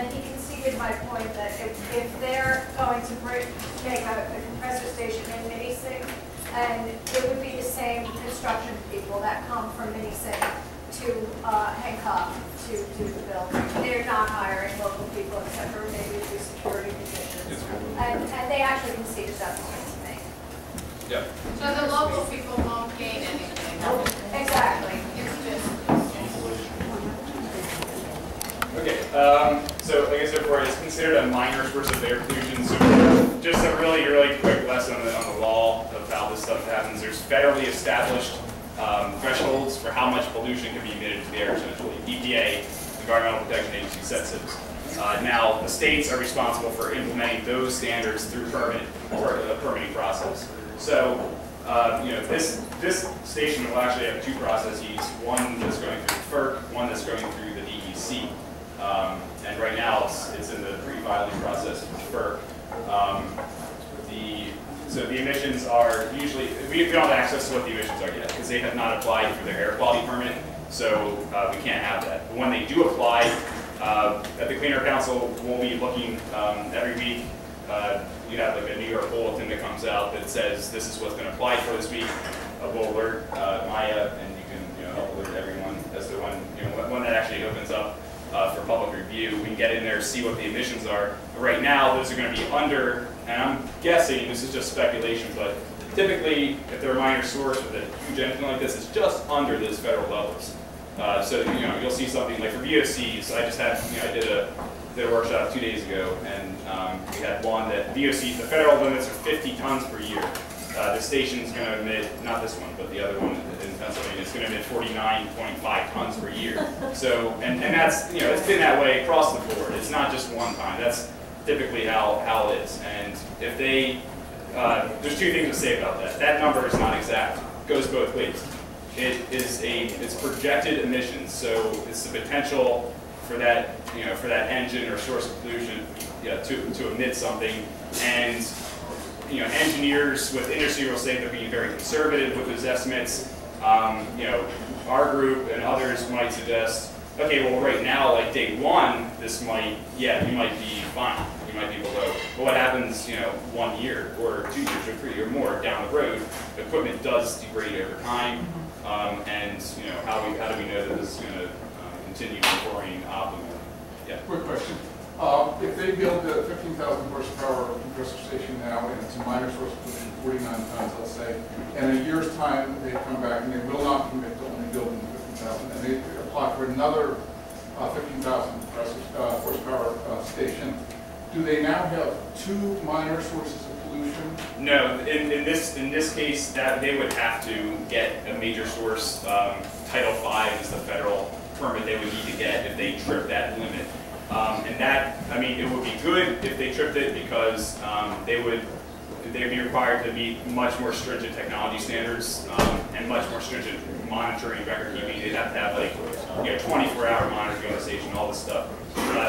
and he conceded my point that if they're going to make a compressor station in Minisink, and it would be the same construction people that come from Minisink to Hancock to do the building. They're not hiring local people except for maybe a few security positions. And they actually conceded that point to me. Yeah. So the local people won't gain anything. Exactly. It's just. Okay, so like I said before, it's considered a minor source of air pollution. So just a really, really quick lesson on the law of how this stuff happens. There's federally established thresholds for how much pollution can be emitted to the air, essentially. EPA, Environmental Protection Agency, sets those. Now, the states are responsible for implementing those standards through the permitting process. So, this station will actually have two processes: one that's going through FERC, one that's going through the DEC. And right now, it's in the pre-filing process with FERC. So the emissions are usually, we don't have access to what the emissions are yet because they have not applied for their air quality permit, so we can't have that. But when they do apply, at the Clean Air Council, we'll be looking every week. You have like a New York bulletin that comes out that says this is what's been applied for this week. We'll alert Maya, and you can help alert everyone as to when that actually opens up for public review. We can get in there, see what the emissions are. But right now, those are going to be under, and I'm guessing, this is just speculation, but typically, if they're a minor source with a huge engine like this, it's just under those federal levels. So you'll see something like for VOCs. I just had, I did a workshop 2 days ago, and we had one that VOCs, the federal limits are 50 tons per year. The station's going to emit, not this one, but the other one in Pennsylvania, it's going to emit 49.5 tons per year. So, and that's, it's been that way across the board. It's not just one time. That's typically how it is. And if they, there's two things to say about that. That number is not exact. It goes both ways. It's projected emissions, so it's the potential for that, for that engine or source of pollution, to emit something. And engineers with industry will say they're being very conservative with those estimates. Our group and others might suggest, okay, well, right now, like day one, this might, you might be fine. You might be below. But what happens, 1 year or 2 years or 3 or more down the road, the equipment does degrade over time. And how do we know that this is going to continue performing optimally? Yeah. Quick question. If they build a 15,000 horsepower compressor station now, and it's a minor source of pollution, 49 tons, let's say, and in a year's time they come back and they will not commit to only building 15,000, and they apply for another 15,000 horsepower station, do they now have two minor sources of pollution? No. In this case, that they would have to get a major source. Title V is the federal permit they would need to get if they trip that limit. And that, it would be good if they tripped it because they'd be required to meet much more stringent technology standards and much more stringent monitoring, record keeping. They'd have to have 24-hour monitoring on the station, all this stuff.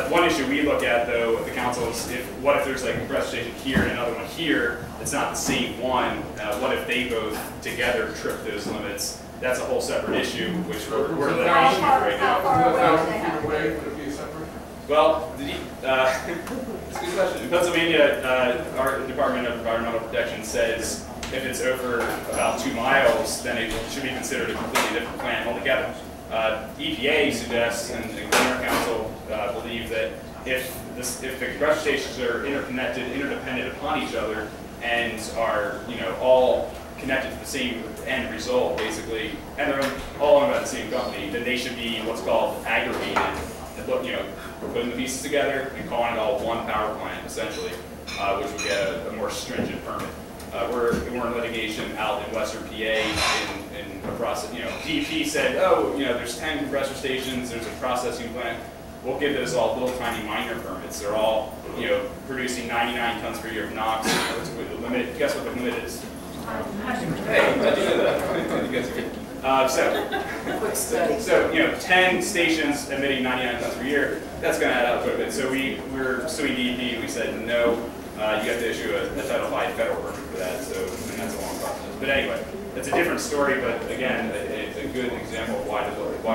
One issue we look at though at the council is what if there's like a compressor station here and another one here? It's not the same one. What if they both together trip those limits? That's a whole separate issue, which we're litigation right now. Well, it's a good question. In Pennsylvania, our Department of Environmental Protection says if it's over about 2 miles, then it should be considered a completely different plant altogether. EPA suggests, and the Clean Air Council believe that if the compressor stations are interdependent upon each other, and are all connected to the same end result, basically, and they're all owned by the same company, then they should be what's called aggregated. Putting the pieces together and calling it all one power plant, essentially, which would get a more stringent permit. We're in litigation out in Western PA in a process. DEP said, there's 10 compressor stations, there's a processing plant. We'll give those all little tiny minor permits. They're all, producing 99 tons per year of NOx. The limit. Guess what the limit is? Hey, I do know that. You guys are good. So 10 stations emitting 99 tons per year, that's going to add up quite a bit. So we're suing DEP, we said, no, you have to issue a Title V federal permit for that, and that's a long process. But anyway, that's a different story, but again, a good example of why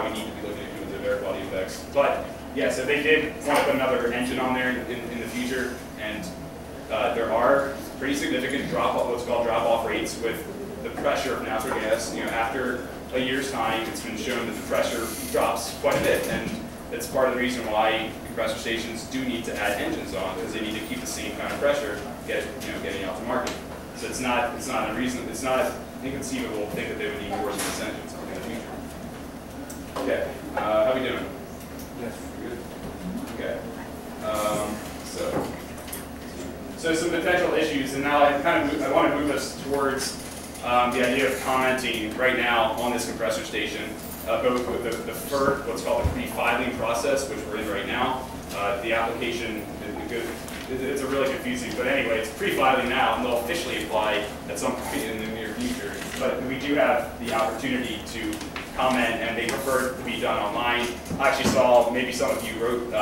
we need to be looking at cumulative air quality effects. But Yeah, so they did want to put another engine on there in the future, and there are pretty significant what's called drop-off rates with the pressure of natural gas. You know, after a year's time, it's been shown that the pressure drops quite a bit, and that's part of the reason why compressor stations do need to add engines on, because they need to keep the same kind of pressure getting out to market. So it's not unreasonable. It's not inconceivable to think that they would need more than this engine in the future. Okay, how are we doing? Yes. Good. Okay. So some potential issues, and now I want to move us towards the idea of commenting right now on this compressor station, both with the FERC, what's called the pre-filing process, which we're in right now. The application, it's a really confusing, but anyway, it's pre-filing now, and they'll officially apply at some point in the near future. But we do have the opportunity to comment, and they prefer it to be done online. I actually saw maybe some of you wrote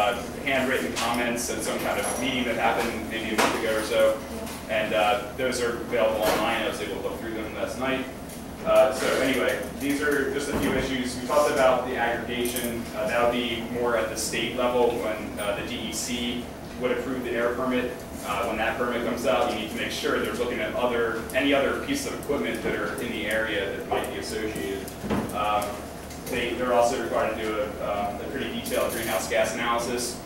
handwritten comments at some kind of meeting that happened maybe a month ago or so, and those are available online. I was able to look through them last night. So anyway, these are just a few issues. We talked about the aggregation. That would be more at the state level when the DEC would approve the air permit. When that permit comes out, you need to make sure they're looking at any other pieces of equipment that are in the area that might be associated. They're also required to do a pretty detailed greenhouse gas analysis,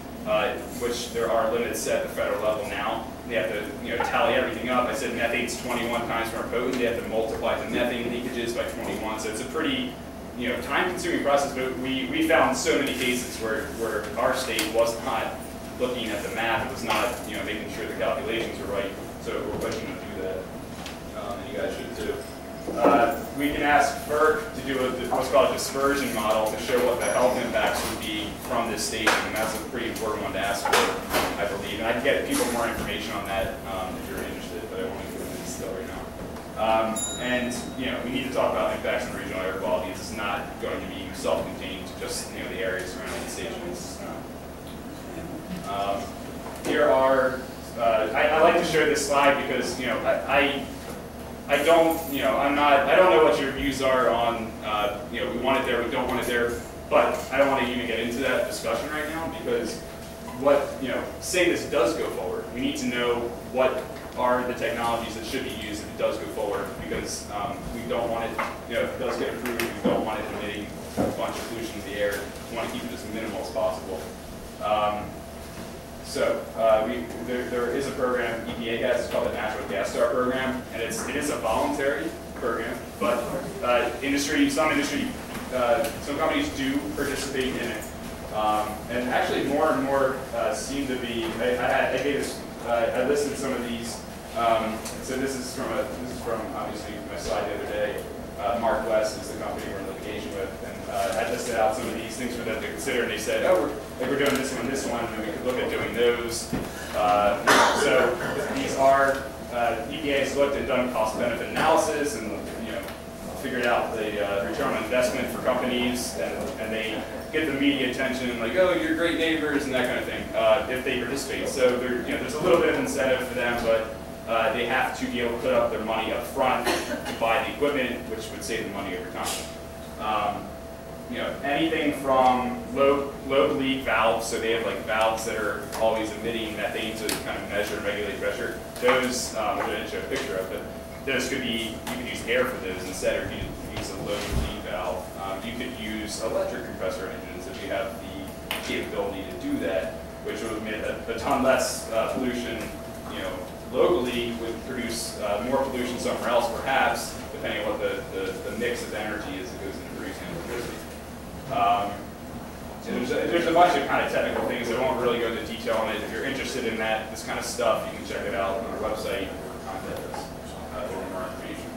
which there are limits set at the federal level now. They have to tally everything up. I said methane's 21 times more potent. They have to multiply the methane leakages by 21. So it's a pretty time-consuming process. But we found so many cases where our state was not looking at the math. It was not making sure the calculations were right. So we're pushing them to do that, and you guys should too. We can ask FERC to do what's called a dispersion model to show what the health impacts would be from this station, and that's a pretty important one to ask for, I believe. And I can get people more information on that if you're interested, but I won't go into detail right now. And we need to talk about impacts on regional air quality. This is not going to be self-contained to just the areas surrounding the stations. Here are I like to show this slide because I don't know what your views are on we want it there, we don't want it there, but I don't want to even get into that discussion right now because say this does go forward, we need to know what are the technologies that should be used if it does go forward, because we don't want it, if it does get approved, we don't want it emitting a bunch of pollution into the air. We want to keep it as minimal as possible. There is a program EPA has, it's called the Natural Gas Star Program, and it is a voluntary program, but some companies do participate in it, and actually more and more seem to be. I listed some of these. So this is from obviously my slide the other day. Mark West is the company we're in litigation with, and I listed out some of these things for them to consider, and they said, oh, we're doing this one, and we could look at doing those. So these are, EPA has looked and done cost-benefit analysis and figured out the return on investment for companies, and they get the media attention, like, oh, you're great neighbors, and that kind of thing, if they participate. So there's a little bit of incentive for them, but they have to be able to put up their money up front to buy the equipment, which would save them money over time. Anything from low leak valves, so they have like valves that are always emitting methane to kind of measure and regulate pressure. Those, I didn't show a picture of, but those could be, you could use air for those instead, or you could use a low leak valve. You could use electric compressor engines if you have the capability to do that, which would emit a ton less pollution, locally, would produce more pollution somewhere else, perhaps, depending on what the mix of energy is that goes into producing electricity. There's a bunch of kind of technical things. I won't really go into detail on it. If you're interested in this kind of stuff, you can check it out on our website or contact us for more information.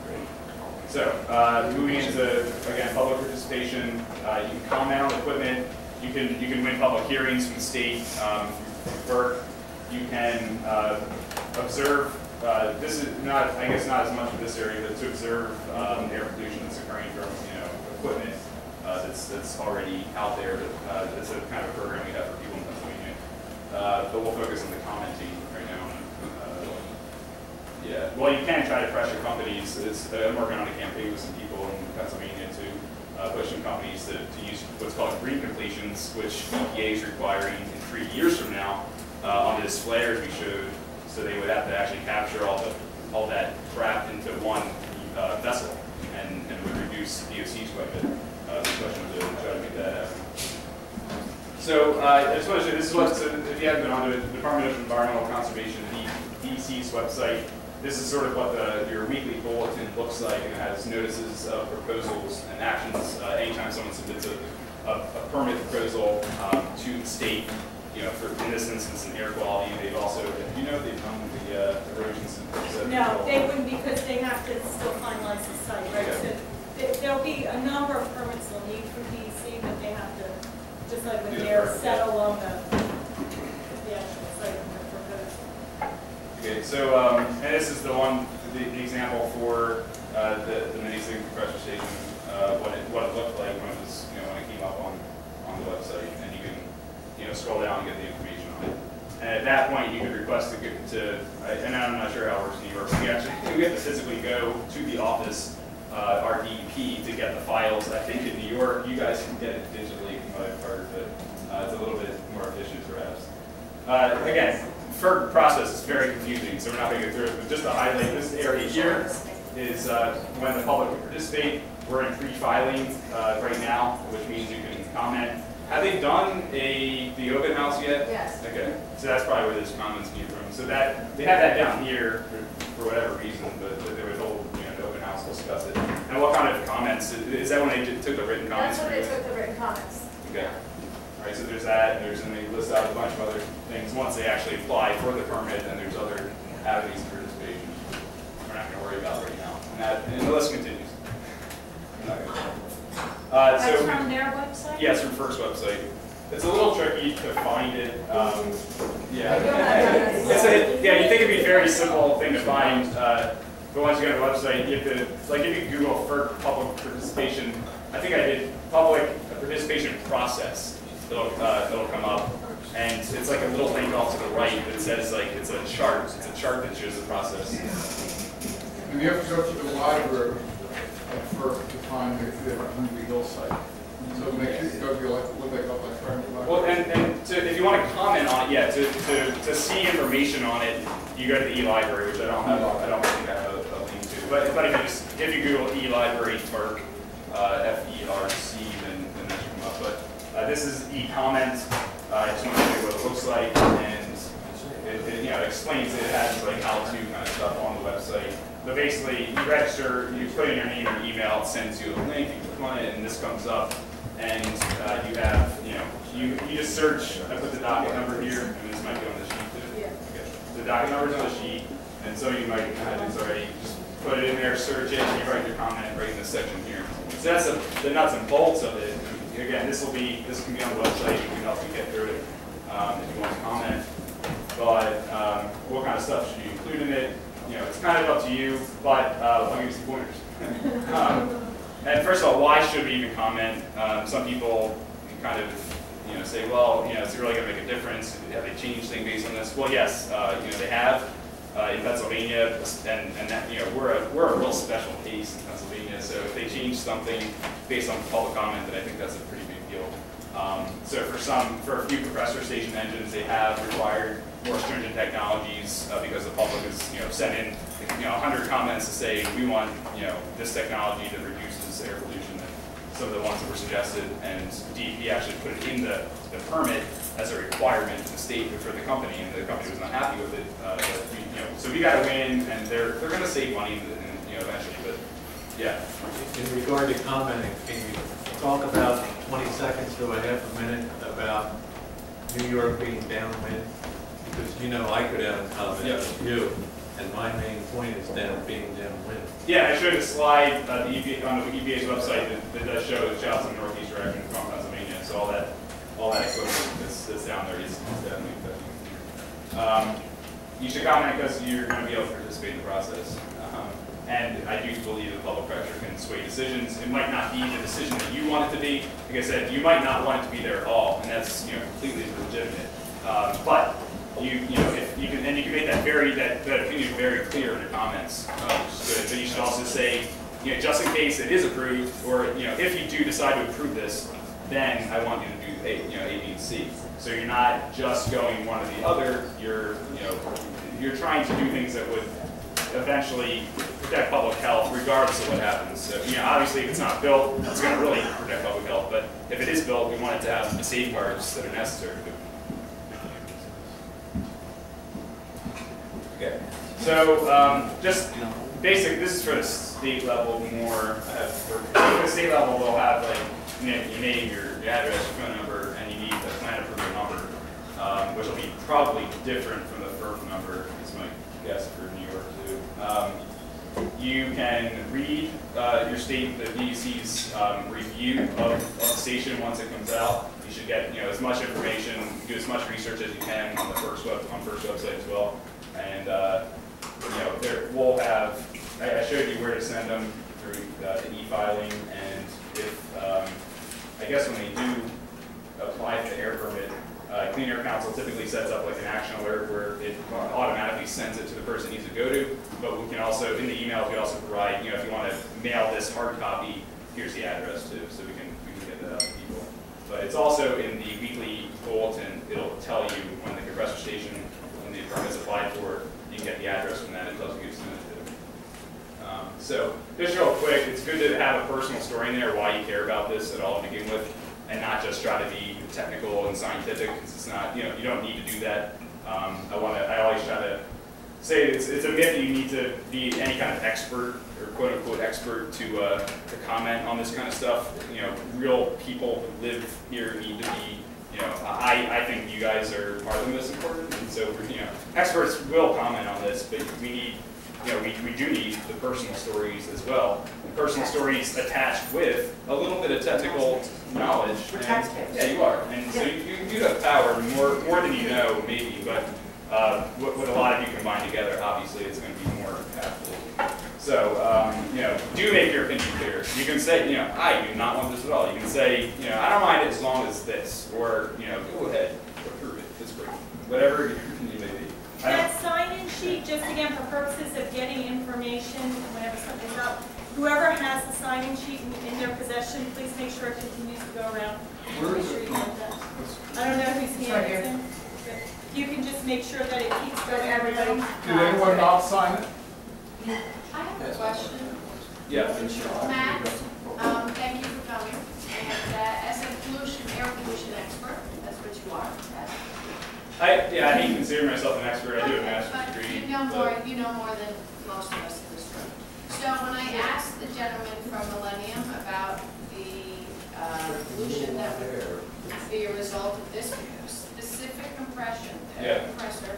So moving into, again, public participation, you can comment on the equipment. You can win public hearings from the state, from FERC. You can observe. This is not, I guess, not as much in this area, but to observe air pollution that's occurring from equipment that's already out there. But it's a kind of program we have for people in Pennsylvania. But we'll focus on the commenting right now. Yeah. Well, you can try to pressure companies. I'm working on a campaign with some people in Pennsylvania to push some companies companies to use what's called green completions, which EPA is requiring in 3 years from now on the display as we showed. So they would have to actually capture all that crap into one vessel, and would reduce VOCs quite a bit. The question was to try to make that happen. So I just want to show you, this is what, so if you haven't been on to it, the Department of Environmental Conservation, DEC's website. This is sort of what your weekly bulletin looks like, and it has notices of proposals and actions anytime someone submits a permit proposal to the state. For in this instance, in air quality, they've also, they've done the erosions and No, they wouldn't, because they have to still finalize the site, right? Okay. So there'll be a number of permits they'll need from DEC, but they have to, just like with Do the their permit, set yeah. along the actual site and the proposal. Okay, so and this is the example for the mini-sig compressor station, what it looked like when it was, when it came up on the website, and you can scroll down and get the information on it. And at that point, you could request and I'm not sure how it works in New York, but we have to physically go to the office, our DEP, to get the files. I think in New York, you guys can get it digitally from what I've heard, but it's a little bit more efficient perhaps. Again, FERC process is very confusing, so we're not going to go through it, but just to highlight this area here is when the public can participate. We're in pre-filing right now, which means you can comment. Have they done the open house yet? Yes. Okay, so that's probably where this comments came from. So that they had that down here for whatever reason, but they would hold the open house, discuss it. And what kind of comments? Is that when they took the written comments? That's when they took the written comments. Okay. All right, so there's that, and they list out a bunch of other things. Once they actually apply for the permit, and there's other avenues of participation. We're not going to worry about right now. And the list continues. That's So, from their website? yes, from FERC's website. It's a little tricky to find it. Yeah. Yeah, you think it'd be a very simple thing to find, but once you go to the website, you have to, like if you Google FERC public participation, I think I did public participation process. It'll come up, and it's like a little link off to the right that says like it's a chart. It's a chart that shows the process. And you have to go to the library of FERC to find the Hundley Hill site. So make sure you go to look like library. Well, and if you want to comment on it, yeah, to see information on it, you go to the e-library, which I don't think I have a link to. But if you Google e-library FERC, FERC, then that should come up. But this is e-comment. I just want to show you what it looks like, and it explains it has like how-to kind of stuff on the website. But basically, you register, you put in your name and email, it sends you a link, you click on it, and this comes up, and you have, you just search. I put the docket number here, and this might be on the sheet too. Yeah. Okay. The docket number's on the sheet, and so you might have this already. Just put it in there, search it, and you write your comment right in this section here. So that's the nuts and bolts of it. Again, this can be on the website. We can help you get through it if you want to comment. But what kind of stuff should you include in it? It's kind of up to you, but I'll give you some pointers. And first of all, why should we even comment? Some people kind of, say, well, is it really going to make a difference? Have they changed things based on this? Well, yes, they have in Pennsylvania, and that, we're a real special case in Pennsylvania. So if they change something based on public comment, then I think that's a pretty big deal. So for a few compressor station engines, they have required more stringent technologies because the public has sent in 100 comments to say we want this technology that reduces air pollution, and some of the ones that were suggested, and DEP actually put it in the permit as a requirement to the state for the company, and the company was not happy with it. So we got to win, and they're going to save money eventually, but yeah. In regard to commenting, can you talk about 20 seconds to a half a minute about New York being downwind? Because I could have a comment with you, and my main point is being downwind. Yeah, I showed a slide on the EPA's website that does show the shouts in the northeast direction from Pennsylvania. So all that equipment that's down there is definitely affecting. You should comment because you're going to be able to participate in the process. And I do believe that public pressure can sway decisions. It might not be the decision that you want it to be. Like I said, you might not want it to be there at all, and that's completely legitimate. But if you can make that opinion very clear in your comments, which is good. But you should also say, you know, just in case it is approved, or you know, if you do decide to approve this, then I want you to do A, you know, A, B, and C. So you're not just going one or the other. You're, you know, you're trying to do things that would eventually protect public health, regardless of what happens. So, you know, obviously, if it's not built, it's going to really protect public health. But if it is built, we want it to have the safeguards that are necessary. Okay. So, just basic. This is for the state level more. For the state level, they'll have like your name, your address, your phone number, and you need a plan approval number, which will be probably different from the FERC number. Is my guess for New York too. You can read your state, the DEC's review of the station once it comes out. You should get, you know, as much information, do as much research as you can on the FERC's website as well. And you know, we'll have. I showed you where to send them through the e-filing, and if I guess when they do apply for the air permit, Clean Air Council typically sets up like an action alert where it automatically sends it to the person it needs to go to. But we can also, in the email, we also provide, you know, if you want to mail this hard copy, here's the address too, so we can get that out to people. But it's also in the weekly bulletin. It'll tell you when the compressor station, when the permit's applied for, you can get the address from that. It tells you who to send it to. So just real quick, it's good to have a personal story in there why you care about this at all to begin with, and not just try to be technical and scientific, because it's not, you know, you don't need to do that. I always try to say it's a myth that you need to be any kind of expert or quote unquote expert to comment on this kind of stuff. You know, real people who live here need to be, you know, I think you guys are part of the most important, and so, you know, experts will comment on this, but we need, you know, we do need the personal stories as well. The personal stories attached with a little bit of technical knowledge. And, yeah, you are. And so you do have power, more than you know, maybe, but with a lot of you combined together, obviously it's going to be more impactful. So, you know, do make your opinion clear. You can say, you know, I do not want this at all. You can say, you know, I don't mind it as long as this, or, you know, go ahead, approve it, it's great. Whatever your opinion may be. That sign-in sheet, just again for purposes of getting information whenever something's up, whoever has the sign-in sheet in their possession, please make sure it continues to go around. Where Make is sure it? you have that. I don't know whose hand it's in. You can just make sure that it keeps going around. Did anyone not sign it? I have a question. Yeah. Matt, thank you for coming. And as a air pollution expert, that's what you are. I didn't consider myself an expert. I do a master's degree. You know more than most of us in this room. So when I asked the gentleman from Millennium about the pollution that would be a result of this specific compression, compressor,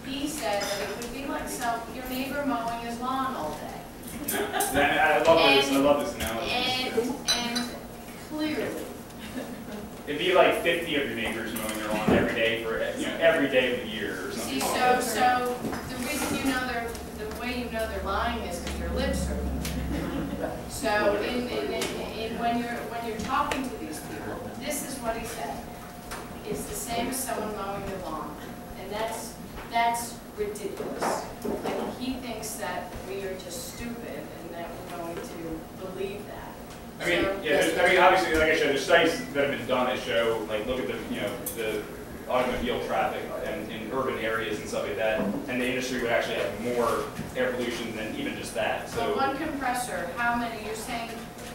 he said that it would be like your neighbor mowing his lawn all day. I love this analogy. And clearly, it'd be like 50 of your neighbors mowing their lawn every day for, you know, every day of the year or something. see, so the reason you know the way you know they're lying is because your lips are moving. So when you're talking to these people, this is what he said. It's the same as someone mowing their lawn, and that's ridiculous. Like, he thinks that we are just stupid and that we're going to believe that. I mean, obviously, like I said, there's studies that have been done that show, like, look at the automobile traffic in urban areas and stuff like that, and the industry would actually have more air pollution than even just that. So one compressor, how many? You're saying,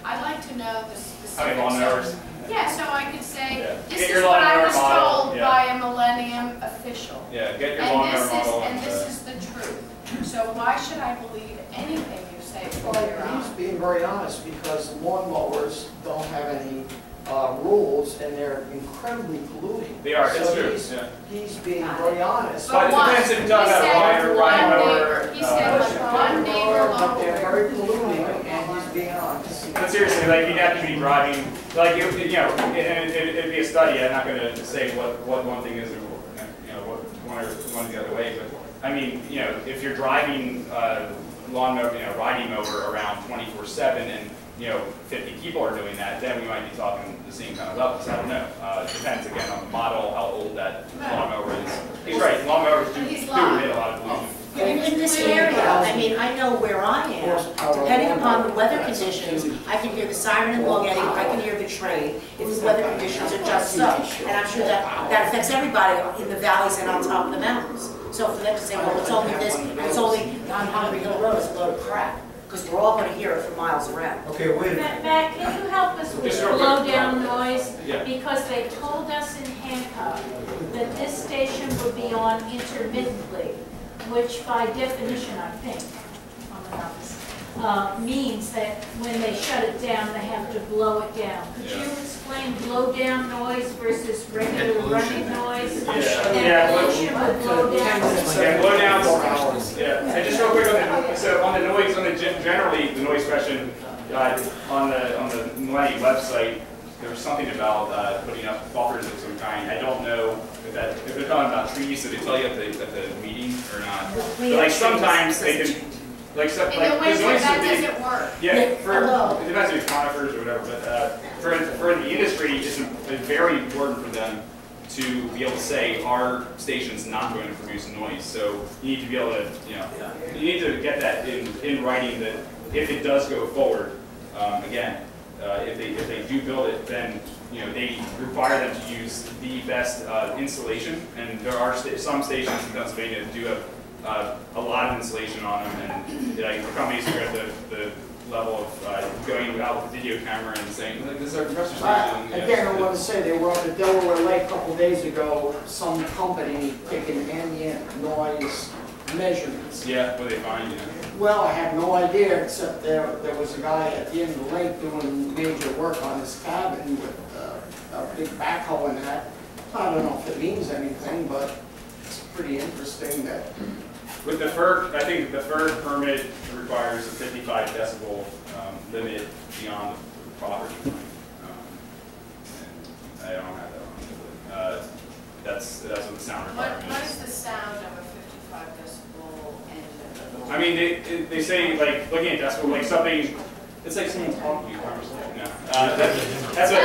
I'd like to know the specifics. how many lawnmowers? Yeah, so I could say, Yeah. this Get is your what I lawnmower was model, told yeah. by a Millennium official. Yeah, get your lawnmower model. And this is the truth. So why should I believe anything you say from your Well, he's own? being very honest because lawnmowers don't have any rules and they're incredibly polluting. They are, it's So true. he's- Yeah. He's being very honest. But it depends if you're talking about a riding mower. He said one neighbor But they're local. very polluting and he's being honest. But seriously, like, you'd have to be driving, like, you know, and it'd be a study. I'm not going to say what one thing is or, you know, what one the other way, but I mean, you know, if you're driving lawnmower, you know, riding mower around 24/7 and, you know, 50 people are doing that, then we might be talking the same kind of levels. I don't know. It depends again on the model, how old that lawnmower is. He's right. Lawnmowers do emit a lot of pollution. In this area, I mean, I know where I am, depending upon the weather conditions, I can hear the siren in Long-Eddy, I can hear the train, if the weather conditions are just so. And I'm sure that affects everybody in the valleys and on top of the mountains. So for them to say, well, it's only this, and it's only on Hungry Hill Road, it's a load of crap. Because we're all going to hear it for miles around. Okay, wait a minute. Matt, can you help us with Just real quick. blow-down noise? Yeah. Because they told us in Hancock that this station would be on intermittently, which by definition, I think, means that when they shut it down, they have to blow it down. Could you explain blow-down noise versus regular running noise? Yeah. Pollution with blow-down. Yeah, blowdowns. Yeah, and just real quick on the noise, generally the noise question on the Millennium website, there was something about putting up buffers of some kind. I don't know if they're talking about trees. Did they tell you at the meeting or not? But like sometimes they can. Like, so, In the like, winter, noise that is big. doesn't work. Yeah, it depends if it's conifers or whatever, but for the industry, it's very important for them to be able to say our station's not going to produce noise. So you need to be able to, you need to get that in writing that if it does go forward, again, if they do build it, then they require them to use the best insulation, and there are some stations in Pennsylvania that do have a lot of insulation on them, and like the companies who are at the level of going out with the video camera and saying, like, this is our compressor station. Again, I want to say, they were on the Delaware Lake a couple days ago, some company taking ambient noise measurements. Yeah, what they find, Well, I have no idea, except there was a guy at the end of the lake doing major work on his cabin with a big backhoe and that. I don't know if it means anything, but it's pretty interesting that. With the FERC, I think the FERC permit requires a 55 decibel limit beyond the property line. And I don't have that on me, but that's what the sound requirement What is. is the sound of a 55 decibel engine? I mean, they say, like, looking at decibel, like something, it's like someone's honking you. No. That's what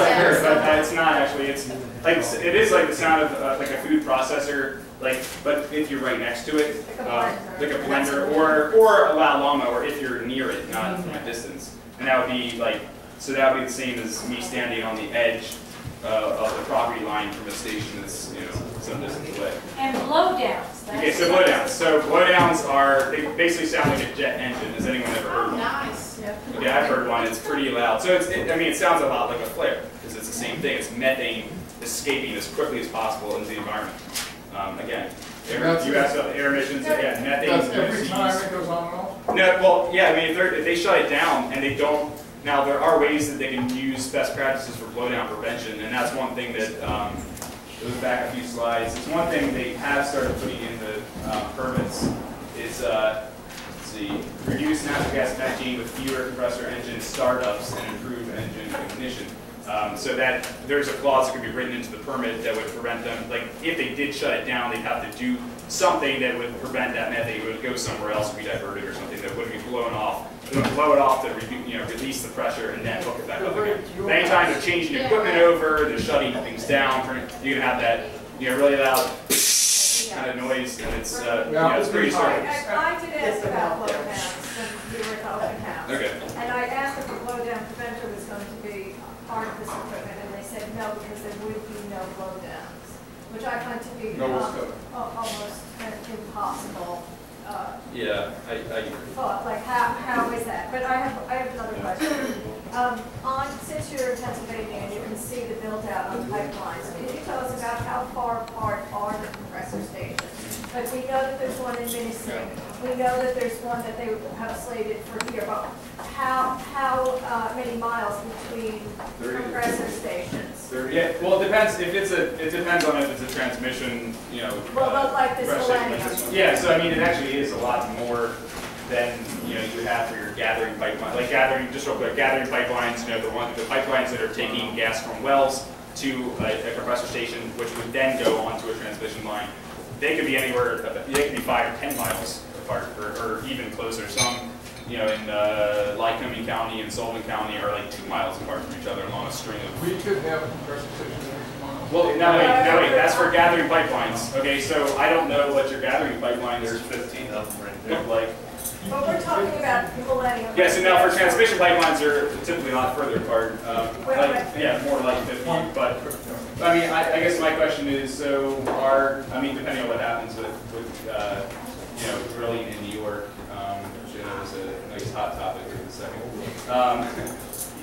I heard, but it's not actually. It's like, it is like the sound of like a food processor, like, but if you're right next to it, like a blender, or a loud lawnmower if you're near it, not from a distance. And that would be like, so that would be the same as me standing on the edge of the property line from a station that's, some distance away. And blowdowns. Okay, so blowdowns. So blowdowns they basically sound like a jet engine. Has anyone ever heard Oh, one? nice. Yeah, I've heard one. It's pretty loud. So it sounds a lot like a flare because it's the same thing. It's methane escaping as quickly as possible into the environment. Again, you asked about air emissions. Yeah, methane. That's every time it goes on and off? No, well, yeah. I mean, if they shut it down and they don't. Now there are ways that they can use best practices for blowdown prevention, and that's one thing that. Goes back a few slides. It's one thing they have started putting in the permits is let's see, reduce natural gas methane with fewer compressor engine startups and improve engine ignition. So that there's a clause that could be written into the permit that would prevent them, like if they did shut it down, they'd have to do something that would prevent that methane. It would go somewhere else or be diverted or something that wouldn't be blown off. It would blow it off to release the pressure and then hook it back up again. Anytime they're changing equipment over, they're shutting things down, you're gonna have that really loud kind of noise, and it's it's pretty disturbing. I did ask about blowdowns when we were at open house. Okay. And I asked if the blowdown preventer was going to be part of this equipment, and they said no, because there would be no blowdowns, which I find to be almost impossible. Yeah, I thought, like how is that? But I have another question. Since you're in Pennsylvania and you can see the build out on pipelines, can you tell us about how far apart are the compressor stations? Like we know that there's one in Minnesota. We know that there's one that they have slated for here. But how many miles between compressor stations? Yeah, well, it depends. It depends on if it's a transmission, Well, like this compressor millennium. like this one. Yeah, so I mean, it actually is a lot more than you have for your gathering pipeline. Like gathering pipelines. The pipelines that are taking gas from wells to a compressor station, which would then go onto a transmission line. They could be anywhere. They could be 5 or 10 miles apart, or even closer. Some, in Lycoming County and Sullivan County are like 2 miles apart from each other along a string of. We could have a compressor station every 2 miles. Well, no, wait, that's for gathering pipelines. Okay, so I don't know what your gathering pipelines There's 15 of them right there. look like. But we're talking about millennium. Yeah, so now for transmission pipelines, they're typically a lot further apart. Yeah, more like 50, but, I mean, I guess my question is, so depending on what happens with you know, drilling in New York, which I know is a nice hot topic for the second.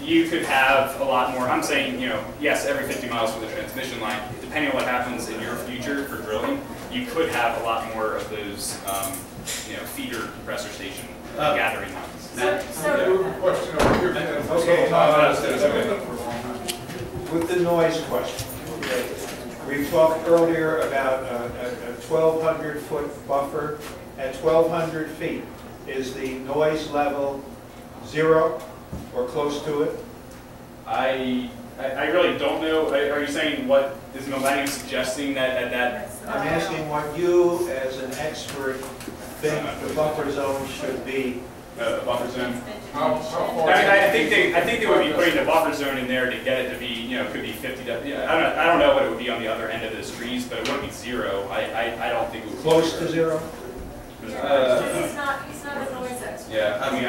You could have a lot more, I'm saying, you know, yes, every 50 miles for the transmission line, depending on what happens in your future for drilling, you could have a lot more of those, you know, feeder compressor station gathering lines. Question over here. With the noise question, we talked earlier about a 1,200-foot buffer. At 1,200 feet, is the noise level 0 or close to it? I really don't know. Are you saying what is Millennium suggesting that at that? I'm asking what you, as an expert, think the buffer zone should be. The buffer zone. How far? I think they would be putting the buffer zone in there to get it to be, you know, could be 50. Yeah, I don't know what it would be on the other end of those trees, but it wouldn't be 0. I don't think it would be Close to 0? He's not a noise expert. Yeah, I mean,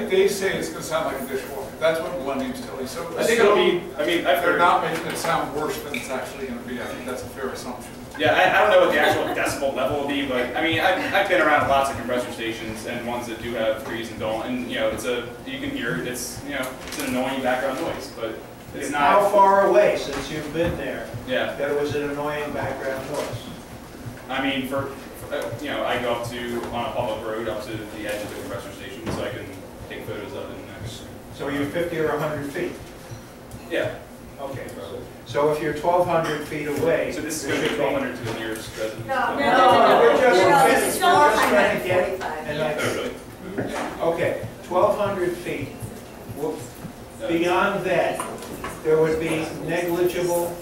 They say it's going to sound like a dishwasher. That's what Millennium's telling you. So I think it'll be. I mean, I've they're heard. not making it sound worse than it's actually going to be. I think that's a fair assumption. Yeah, I don't know what the actual decibel level will be, but I mean, I've been around lots of compressor stations and ones that do have trees and don't, and you know, you can hear it. It's, you know, it's an annoying background noise, but it's not. How far away, since you've been there, Yeah. that it was an annoying background noise? I mean, you know, I go up on a public road up to the edge of the compressor station, so I can take photos of it next. So you're 50 or 100 feet? Yeah. Okay. So if you're 1,200 feet away. So this is going to be 1,200 to the nearest resident. No. We're just this is not trying to get an Oh, idea. really? Okay, 1,200 feet. Well, beyond that, there would be negligible.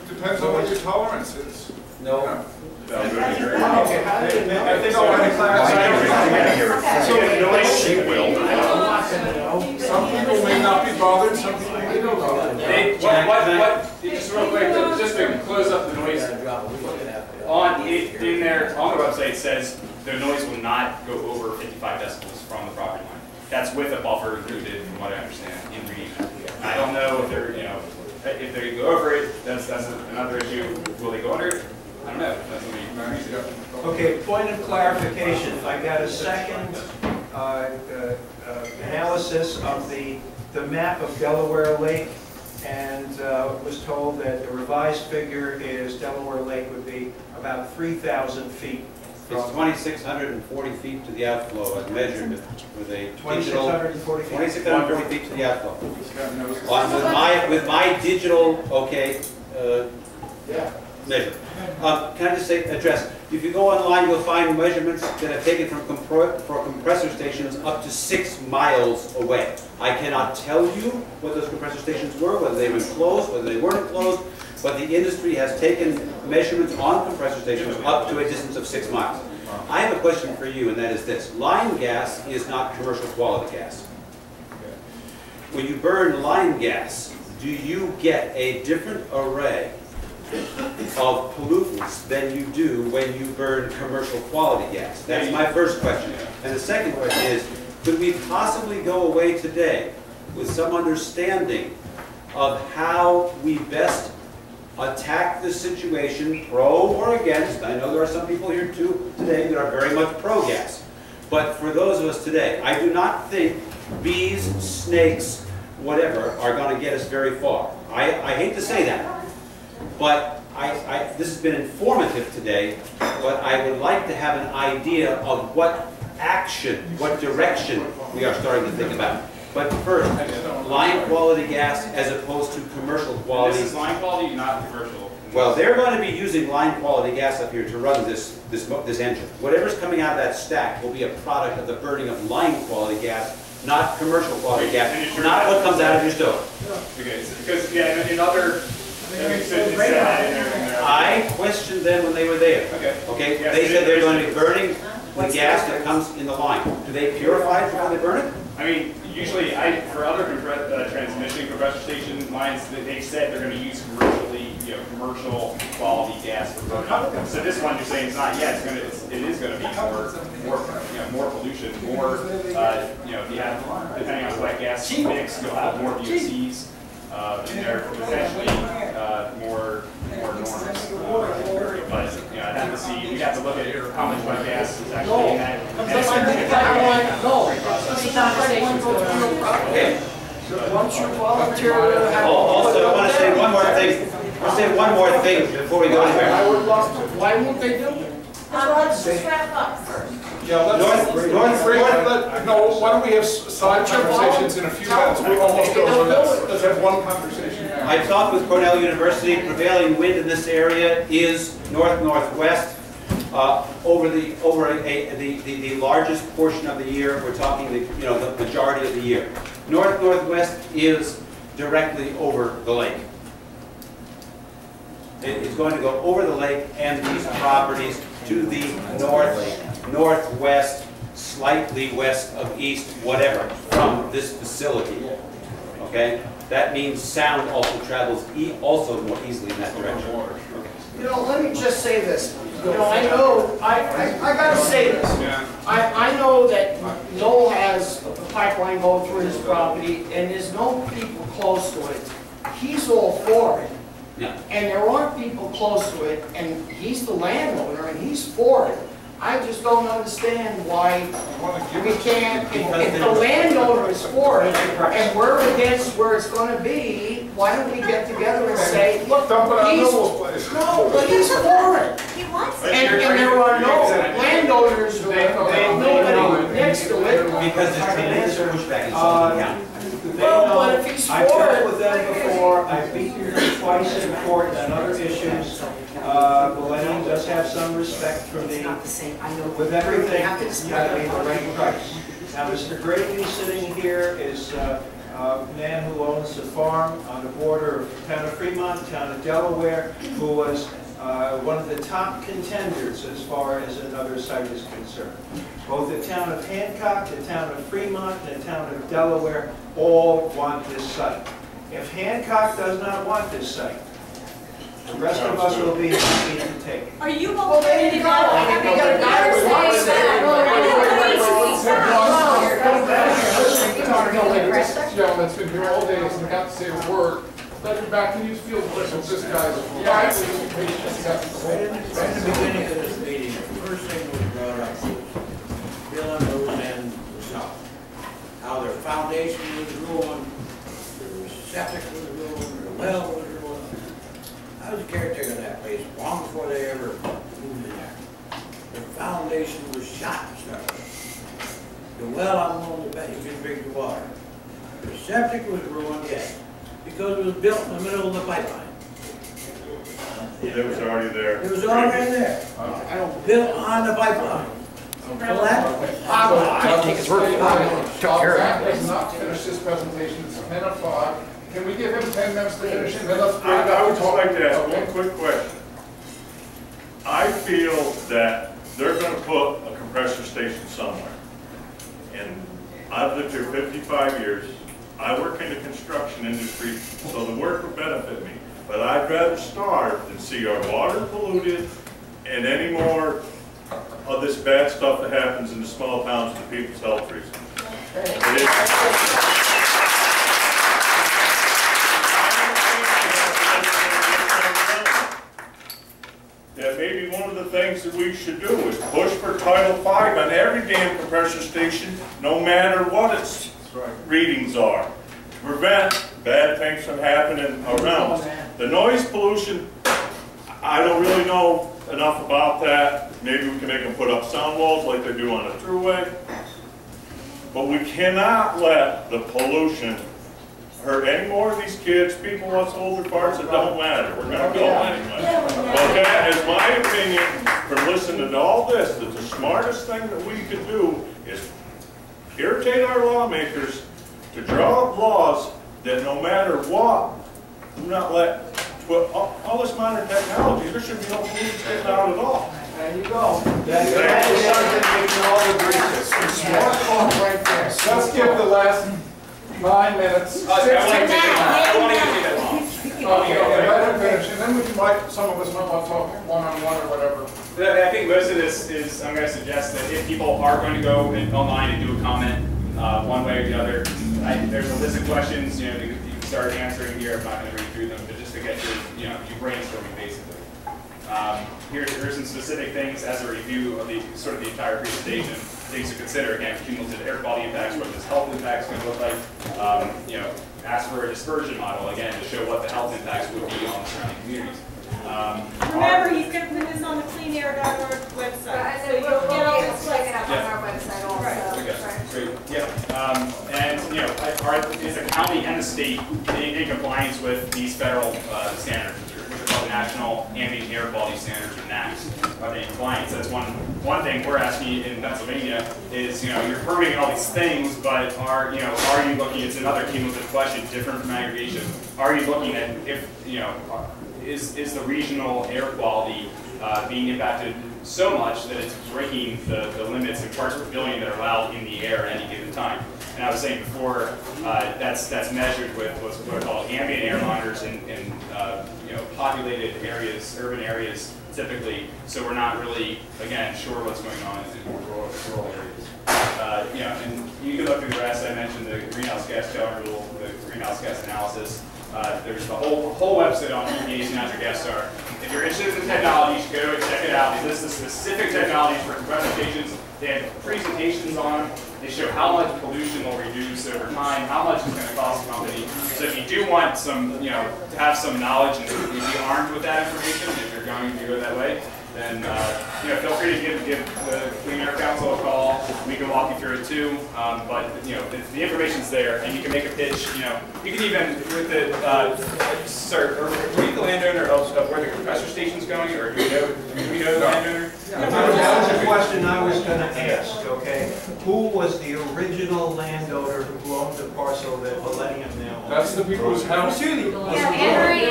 It depends on what your tolerance is. No. Okay, how do you know? I think I'll want to clarify. Some people may not be bothered, some people may not be bothered. Just real quick, just to close up the noise, in there, on the website it says the noise will not go over 55 decibels from the property line. That's with a buffer included, from what I understand, in reading that. I don't know if they're, you know, if they go over it, that's another issue. Will they go under it? I don't know. That's what we. Okay, point of clarification. I got a second analysis of the map of Delaware Lake, and was told that the revised figure is Delaware Lake would be about 3,000 feet. It's 2,640 feet to the outflow, as measured with a digital. 2,640 feet. 2,640 feet to the outflow. With my digital, measure. Can I just say, address? If you go online, you'll find measurements that are taken from for compressor stations up to 6 miles away. I cannot tell you what those compressor stations were, whether they were enclosed, whether they weren't enclosed, but the industry has taken measurements on compressor stations up to a distance of 6 miles. I have a question for you, and that is this. Line gas is not commercial quality gas. When you burn line gas, do you get a different array of pollutants than you do when you burn commercial quality gas? That's my first question. And the second question is, could we possibly go away today with some understanding of how we best attack the situation, pro or against? I know there are some people here too today that are very much pro-gas. But for those of us today, I do not think bees, snakes, whatever, are going to get us very far. I hate to say that. But this has been informative today, but I would like to have an idea of what action, what direction we are starting to think about. But first, line quality gas as opposed to commercial quality. This is line quality, not commercial. Well, they're going to be using line quality gas up here to run this engine. Whatever's coming out of that stack will be a product of the burning of line quality gas, not commercial quality gas, not what comes out of your stove. Okay, because yeah, in other. I questioned them when they were there. Okay. Yes, they said they're going to be burning the gas that comes in the line. Do they purify it before they burn it? I mean, Usually, for other transmission compressor station lines, they've said they're going to use commercial quality gas for burning. So this one you're saying it's not yet. It is going to be more pollution, more if you have, depending on what gas mix, you'll have more VOCs, and they're potentially more norms. But I'd have to see. We have to look at how much my gas is actually in that. Once you volunteer to have. Also, I want to say one more thing. I want to say one more thing before we go anywhere. I would love to. Why won't they do it? Let's just wrap up first. Yeah, why don't we have side conversations in a few minutes? We're almost over. Let's have one conversation now. I talked with Cornell University. Prevailing wind in this area is north-northwest. Over the largest portion of the year, we're talking the majority of the year. North-northwest is directly over the lake. It's going to go over the lake and these properties to the northwest, slightly west of east, whatever, from this facility. Okay? That means sound also travels also more easily in that direction. Okay. Let me just say this. I know, I gotta say this. I know that Noel has a pipeline going through his property, and there's no people close to it. He's all for it. Yeah. And there aren't people close to it, and he's the landowner, and he's for it. I just don't understand why we can't, if the landowner is for it, and we're against where it's going to be, why don't we get together and say, look, he's, no, but he's for it. He wants it. And there are no landowners who nobody next to it. Because there's tremendous pushback in Sullivan County. Well, but if he's for I've dealt it. with them before, I've beaten them twice in court on other issues. Millennium does have some respect for me. With everything, you gotta be the right price. Now, Mr. Grady sitting here is a man who owns a farm on the border of the town of Fremont, town of Delaware, who was one of the top contenders as far as another site is concerned. Both the town of Hancock, the town of Fremont, and the town of Delaware all want this site. If Hancock does not want this site, the rest of us will be happy to take it. Are you okay to go? We got a guy who wants This gentleman's been here all day, hasn't got to say a word. Let him back, can you feel this guy's right? Right in the beginning of this meeting, the first thing was brought up was Bill and Roseanne South. How their foundation was ruined, their septic was ruined, their well was ruined. I was a caretaker of that place long before they ever moved in there. The foundation was shot and stuff. The well, I'm willing to bet you can drink the water. The septic was ruined, yes, because it was built in the middle of the pipeline. It was already there. It was already there. Built on the pipeline. I think it's worth it. Zach has not finished his presentation. It's 10 o'clock. Can we give him 10 minutes to finish it? Then let's bring it up. I would just like to ask one quick question. I feel that they're going to put a compressor station somewhere. And I've lived here 55 years. I work in the construction industry, so the work would benefit me. But I'd rather starve than see our water polluted and any more of this bad stuff that happens in the small towns for people's health reasons. That maybe one of the things that we should do is push for Title V on every damn compressor station, no matter what its readings are, to prevent bad things from happening around us. The noise pollution, I don't really know enough about that. Maybe we can make them put up sound walls like they do on the thruway. But we cannot let the pollution hurt any more of these kids, people, us older parts, it don't matter. We're going to go anyway. But that is my opinion from listening to all this, that the smartest thing that we could do is irritate our lawmakers to draw up laws that no matter what, do not let, all this modern technology, there should be no pollution getting out at all. There you go. That is something we can all agree to. Smart talk right there. Let's give the last 9 minutes. I want to take that long. Okay, let him finish, and then we might, some of us might want to talk one-on-one or whatever. I think most of this is, I'm going to suggest that if people are going to go online and do a comment, one way or the other, there's a list of questions, you can start answering here. I'm not going to read through them, but just to get your, your brainstorming basically. Here's some specific things as a review of the sort of the entire presentation. Things to consider, again, cumulative air quality impacts, what this health impacts going to look like. Ask for a dispersion model, again, to show what the health impacts would be on the surrounding communities. Remember, he's going to put this on the cleanair.org website. So you'll get all this check it up on our website also. Right. Great. Yeah. And is the county and the state in compliance with these federal standards, which are called the National Ambient Air Quality Standards, or NAQS? Are they in compliance? That's one thing we're asking in Pennsylvania is, you're permitting all these things, but are you looking? It's another cumulative question, different from aggregation. Are you looking at if is the regional air quality being impacted so much that it's breaking the limits in parts per billion that are allowed in the air at any given time? And I was saying before, that's measured with what's called ambient air monitors in populated areas, urban areas typically. So we're not really, again, sure what's going on in rural areas. And you can look through the rest. I mentioned the greenhouse gas chart rule, the greenhouse gas analysis. There's the whole website on EPA's natural gas chart. If you're interested in the technology, you should go and check it out. They list the specific technologies for compressor stations. They have presentations on them. They show how much pollution will reduce over time, how much it's going to cost the company. So if you do want some, to have some knowledge and be armed with that information, if you're going to go that way, then feel free to give the Clean Air Council a call. We can walk you through it too. But the information's there, and you can make a pitch. You can even with the are you the landowner of where the compressor station's going, or do we know the landowner? That was a question I was going to ask. Okay, who was the original landowner who owned the parcel that Millennium now owns? That's the people's house. Anne-Marie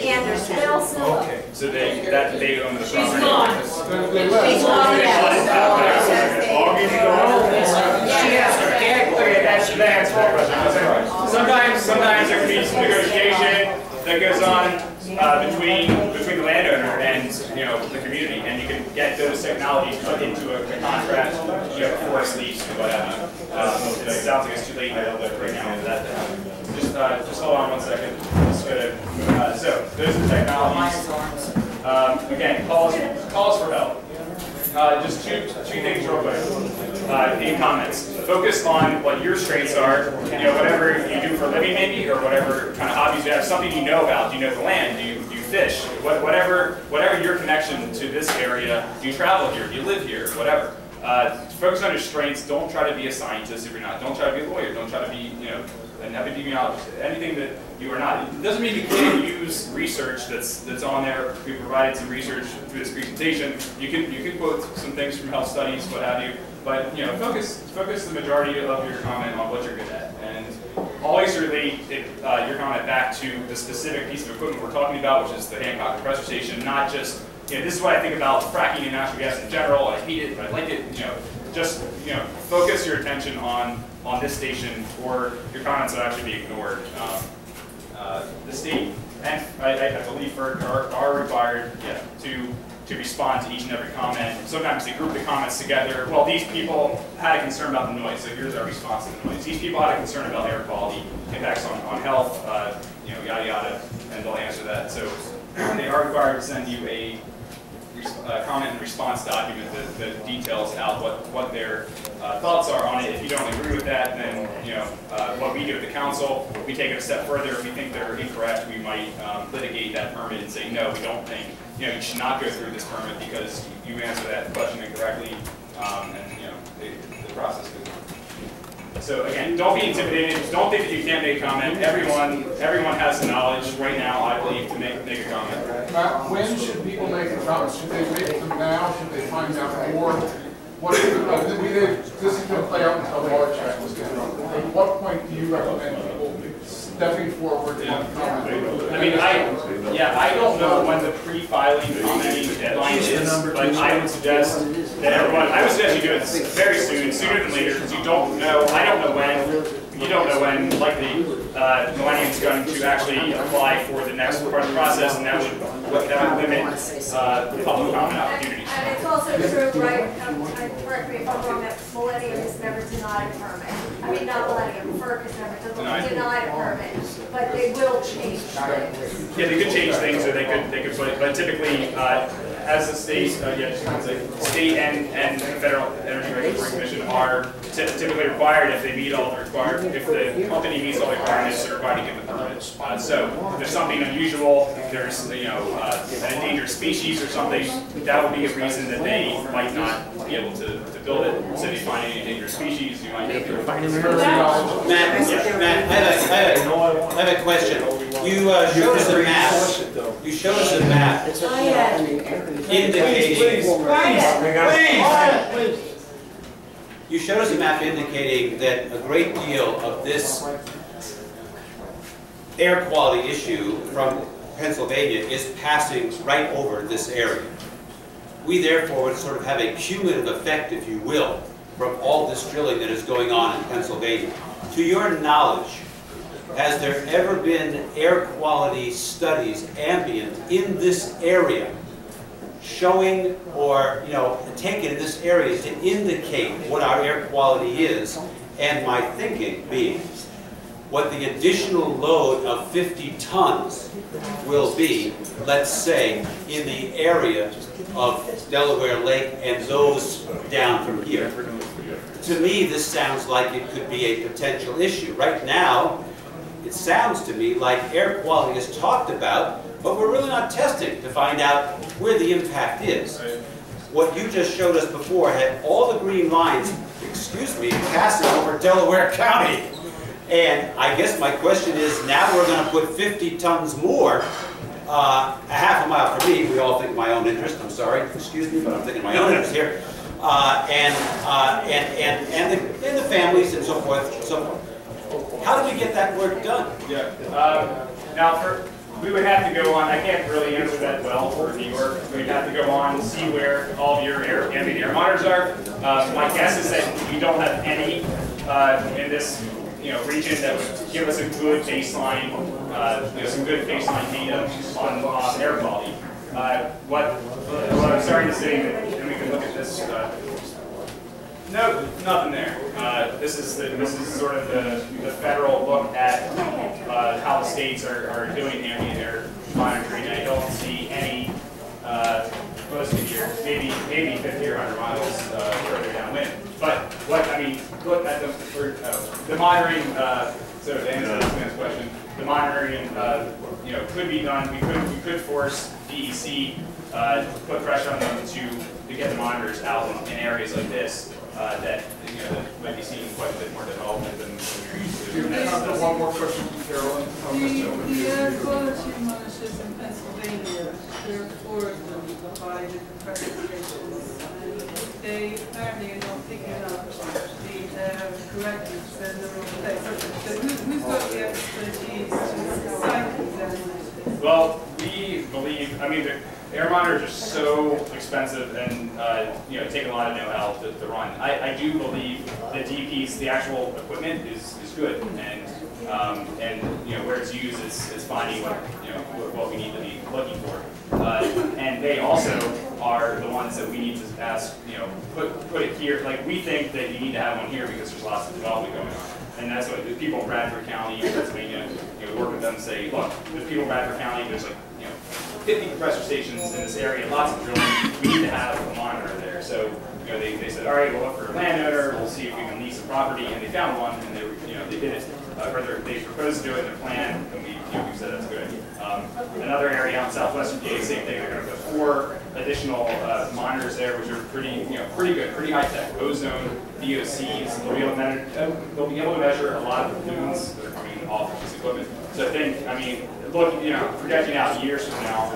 Anderson. Okay. So they own the property. She's gone. They left. She's gone, Sometimes there can be some negotiation that goes on between the landowner and the community, and you can get those technologies put into a contract before it's leased and what have you. It sounds like it's too late right now for that to happen. Just hold on one second. So those are the technologies. Again, call us for help. Just two things real quick. In comments, focus on what your strengths are. Whatever you do for a living, maybe, or whatever kind of hobbies you have. Something you know about. Do you know the land? Do you fish? Whatever your connection to this area. Do you travel here? Do you live here? Whatever. Focus on your strengths. Don't try to be a scientist if you're not. Don't try to be a lawyer. Don't try to be an epidemiologist. Anything that you are not. It doesn't mean you can't use research that's on there. We provided some research through this presentation. You can quote some things from health studies, what have you. But focus the majority of your comment on what you're good at, and always relate your comment back to the specific piece of equipment we're talking about, which is the Hancock Compressor Station. Not just this is what I think about fracking and natural gas in general. I hate it, but I like it. Just focus your attention on this station, or your comments will actually be ignored. The state and I believe FERC are required to respond to each and every comment. Sometimes they group the comments together. Well, these people had a concern about the noise, so here's our response to the noise. These people had a concern about air quality, impacts on health, yada yada, and they'll answer that. So they are required to send you a comment and response document that details out what their thoughts are on it. If you don't agree with that, then what we do at the council, we take it a step further. If we think they're incorrect, we might litigate that permit and say, no, we don't think you should not go through this permit because you answered that question incorrectly, and the process goes on. So again, don't be intimidated. Don't think that you can't make a comment. Everyone has the knowledge right now, I believe, to make a comment. Matt, when should people make a comment? Should they make them now? Should they find out more? This is going to play out until March. At what point do you recommend people stepping forward and comment. I mean, I don't know when the pre-filing commenting deadline is, but I would suggest that everyone, I would suggest you do it very soon, sooner than later, because you don't know, I don't know when, like Millennium's going to actually apply for the next part of the process, and that would limit the public comment opportunities. And it's also true, right, correct me if I'm wrong, that Millennium has never denied a permit. I mean, not Millennium, FERC has never denied a permit, but they will change things. Yeah, they could change things, or they could put, but typically, as the state, state and the Federal Energy Regulatory Commission are typically required, if they meet all the required, if the company meets all the requirements, they're required to give the permit. So if there's something unusual, if there's an endangered species or something, that would be a reason that they might not be able to build it. So if you find any endangered species, you might be able to find it. Matt, I have a question. You showed us a map. You showed us a map indicating. You showed us a map indicating that a great deal of this air quality issue from Pennsylvania is passing right over this area. We therefore would sort of have a cumulative effect, if you will, from all this drilling that is going on in Pennsylvania. To your knowledge, has there ever been air quality studies ambient in this area showing or taken in this area to indicate what our air quality is? And my thinking being what the additional load of 50 tons will be, let's say, in the area of Delaware Lake and those down from here. To me, this sounds like it could be a potential issue. Right now, it sounds to me like air quality is talked about, but we're really not testing to find out where the impact is. What you just showed us before had all the green lines, excuse me, passing over Delaware County. And I guess my question is, now we're going to put 50 tons more, a half a mile from me. We all think my own interest. I'm sorry, excuse me, but I'm thinking my own interest here. And the families and so forth. So how do we get that work done? Yeah. Now, we would have to go on. I can't really answer that well for New York. We'd have to go on and see where all of your ambient air monitors are. My guess is that we don't have any in this region that would give us a good baseline, some good baseline data on air quality. What I'm starting to say, and we can look at this. No, nothing there. This is sort of the federal look at how the states are doing ambient air monitoring. I don't see any most of here, maybe 50 or 100 miles further downwind. But look at the monitoring. So to answer this man's question, the monitoring could be done. We could force DEC put pressure on them to get the monitors out in areas like this. That might be seeing quite a bit more development than we're used to. One more question from Carolyn. The air quality monitors in Pennsylvania, there are 4 of them by the compressor stations, and they apparently are not picking up the correctness in the wrong place. So who's got the expertise to cycle them? Well, we believe, the air monitors are so expensive and take a lot of know-how to run. I do believe that DP's, the actual equipment is good, and where it's used is finding what we need to be looking for. And they also are the ones that we need to ask, put it here. Like, we think that you need to have one here because there's lots of development going on. And that's what the people in Bradford County, Pennsylvania, work with them and say, look, there's people in Bradford County, there's 50 compressor stations in this area, lots of drilling. We need to have a monitor there. So, they said, all right, we'll look for a landowner. We'll see if we can lease a property, and they found one, and they did it. They proposed to do it in their plan, and we said that's a good idea. Another area out in southwestern PA, same thing. They're going to put 4 additional monitors there, which are pretty good, pretty high tech. Ozone, VOCs. They'll be able to measure a lot of the pollutants that are coming off of this equipment. So projecting out years from now,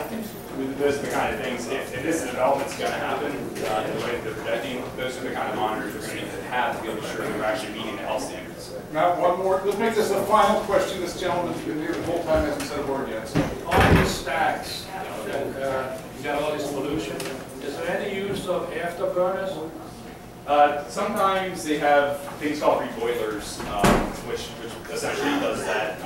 those are the kind of things, if this development's going to happen, in the way that they're projecting, those are the kind of monitors we're going to need to have to be able to ensure that we're actually meeting the health standards. Now, one more, let's make this a final question. This gentleman's been here the whole time, hasn't said a word yet. So. On these stacks, that you got all this pollution, is there any use of afterburners? Sometimes they have things called reboilers, which essentially does that.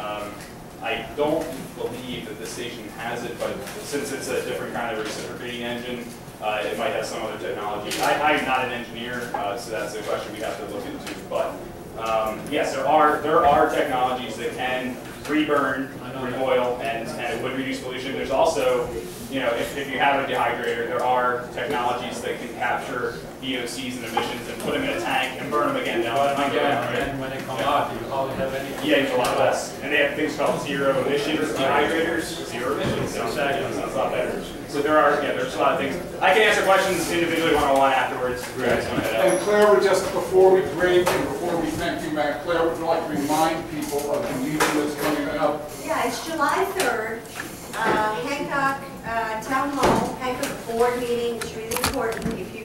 I don't believe that the station has it, but since it's a different kind of reciprocating engine, it might have some other technology. I'm not an engineer, so that's a question we have to look into. But yes, there are technologies that can reburn, reboil, and it would reduce pollution. There's also, you know, if you have a dehydrator, there are technologies that can capture VOCs and emissions and put them in a tank and burn them again down underground. And when they come out, you hardly have any. Yeah, it's a lot less. And they have things called zero emissions dehydrators, zero emissions. Sounds a lot better. So there's a lot of things. I can answer questions individually one-on-one afterwards. And Claire would just, before we break and before we thank you, Matt, Claire would like to remind people of the meeting that's coming up. Yeah, it's July 3rd, Hancock Town Hall, Hancock Board meeting. It's really important. If you